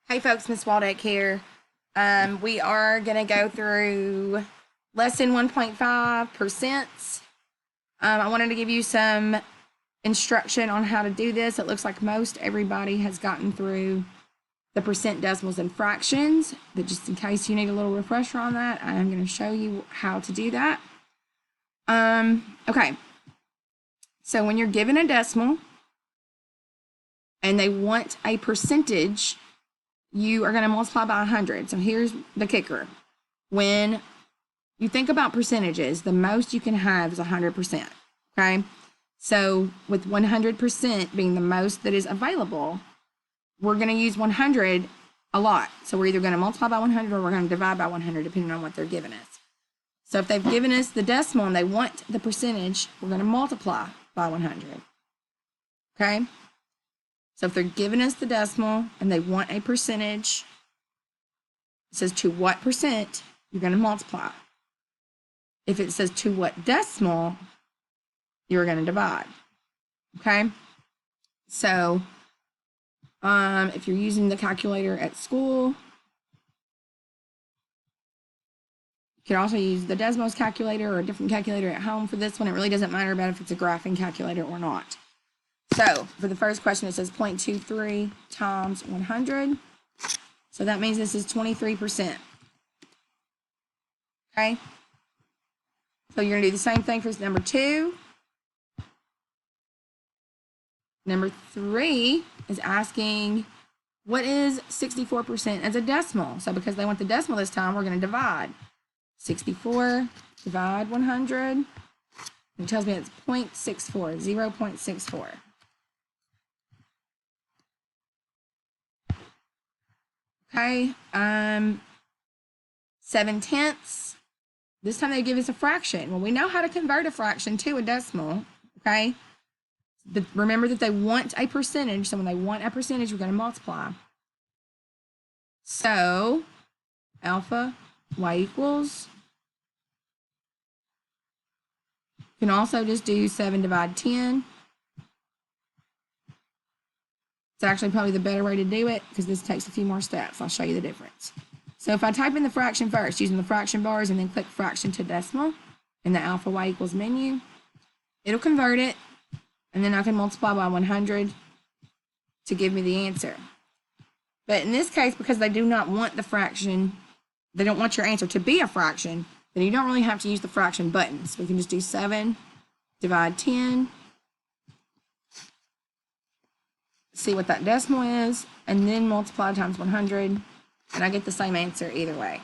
Hey folks, Miss Waldeck here. We are going to go through lesson 1.5%. I wanted to give you some instruction on how to do this. It looks like most everybody has gotten through the percent, decimals, and fractions, but just in case you need a little refresher on that, I'm going to show you how to do that. Okay. So when you're given a decimal and they want a percentage, you are going to multiply by 100. So here's the kicker. When you think about percentages, the most you can have is 100%. Okay. So with 100% being the most that is available, we're going to use 100 a lot. So we're either going to multiply by 100 or we're going to divide by 100 depending on what they're giving us. So if they've given us the decimal and they want the percentage, we're going to multiply by 100. Okay. So if they're giving us the decimal and they want a percentage, it says to what percent, you're going to multiply. If it says to what decimal, you're going to divide. Okay. So if you're using the calculator at school, you can also use the Desmos calculator or a different calculator at home for this one. It really doesn't matter about if it's a graphing calculator or not. So for the first question, it says 0.23 times 100. So that means this is 23%. Okay. So you're going to do the same thing for number 2. Number 3 is asking, what is 64% as a decimal? So because they want the decimal this time, we're going to divide. 64 divide 100. It tells me it's 0.64, 0.64. Okay, 7/10. This time they give us a fraction. Well, we know how to convert a fraction to a decimal, okay? But remember that they want a percentage. So when they want a percentage, we're going to multiply. So alpha y equals. You can also just do 7 divide 10. It's actually probably the better way to do it because this takes a few more steps. I'll show you the difference. So if I type in the fraction first, using the fraction bars and then click fraction to decimal in the alpha y equals menu, it'll convert it, and then I can multiply by 100 to give me the answer. But in this case, because they do not want the fraction, they don't want your answer to be a fraction, then you don't really have to use the fraction buttons. We can just do 7 divide 10, see what that decimal is, and then multiply times 100, and I get the same answer either way.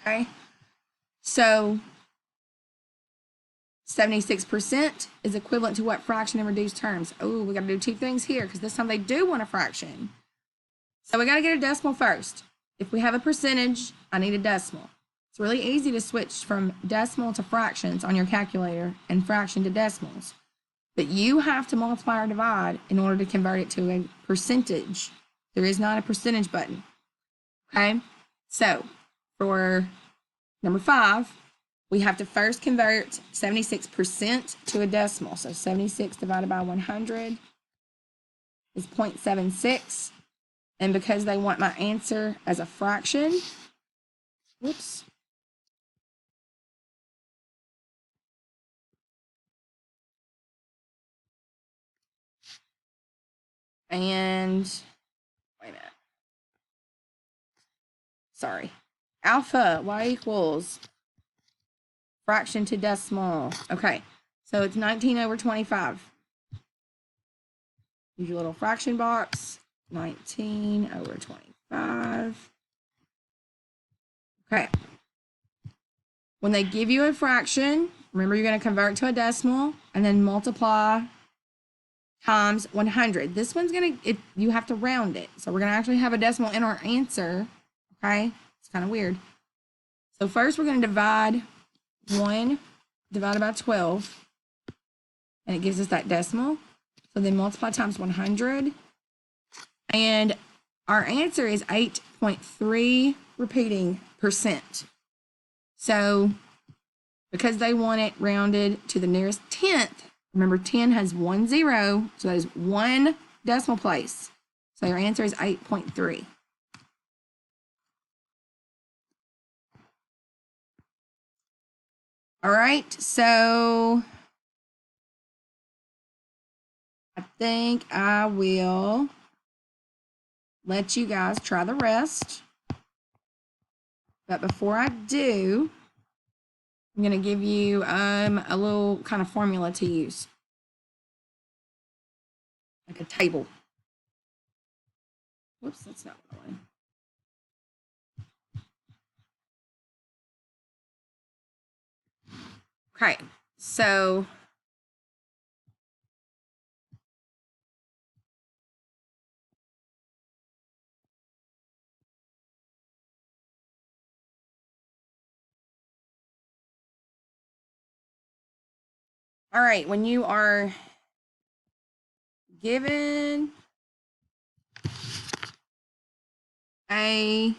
Okay, so 76% is equivalent to what fraction in reduced terms? Oh, we got to do 2 things here because this time they do want a fraction. So we got to get a decimal first. If we have a percentage, I need a decimal. It's really easy to switch from decimal to fractions on your calculator and fraction to decimals. But you have to multiply or divide in order to convert it to a percentage. There is not a percentage button. Okay, so for number 5, we have to first convert 76% to a decimal. So 76 divided by 100 is 0.76. And because they want my answer as a fraction, whoops. And wait a minute. Sorry. Alpha y equals fraction to decimal. Okay, so it's 19/25. Use your little fraction box. 19/25. Okay. When they give you a fraction, remember you're going to convert to a decimal and then multiply times 100. This one's going to, you have to round it. So we're going to actually have a decimal in our answer. Okay, it's kind of weird. So first we're going to divide 1 divided by 12, and it gives us that decimal. So then multiply times 100, and our answer is 8.3 repeating percent. So because they want it rounded to the nearest tenth, remember 10 has 1 0, so that is 1 decimal place. So your answer is 8.3. All right, so I think I will let you guys try the rest. But before I do, I'm going to give you a little kind of formula to use, like a table. Whoops, that's not what I wanted. Okay, so all right, when you are given a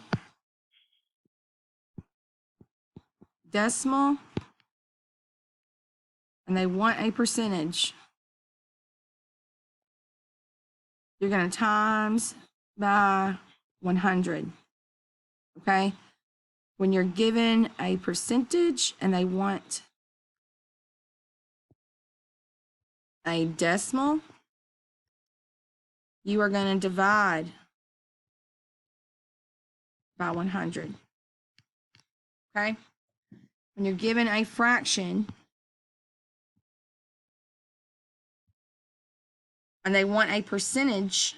decimal and they want a percentage, you're going to times by 100. Okay? When you're given a percentage and they want a decimal, you are going to divide by 100. Okay? When you're given a fraction and they want a percentage,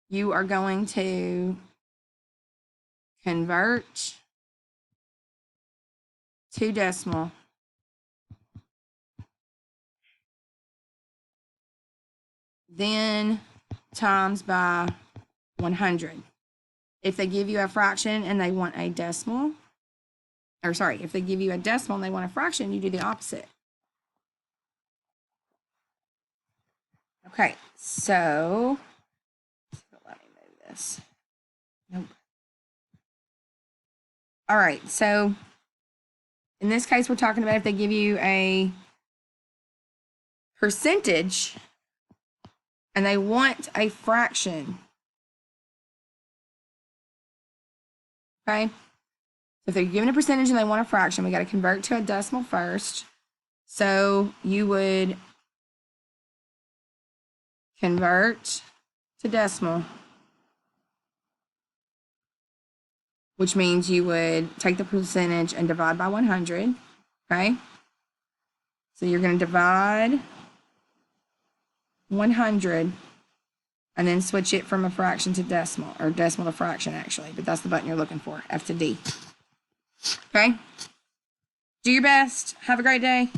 you are going to convert to decimal. Then times by 100. If they give you a fraction and they want a decimal, or sorry, if they give you a decimal and they want a fraction, you do the opposite. Okay, so let me move this. Nope. All right, so in this case, we're talking about if they give you a percentage and they want a fraction. Okay, if they're given a percentage and they want a fraction, we got to convert to a decimal first. So you would convert to decimal, which means you would take the percentage and divide by 100, okay? So you're going to divide 100 and then switch it from a fraction to decimal, or decimal to fraction actually, but that's the button you're looking for, F to D. Okay? Do your best. Have a great day.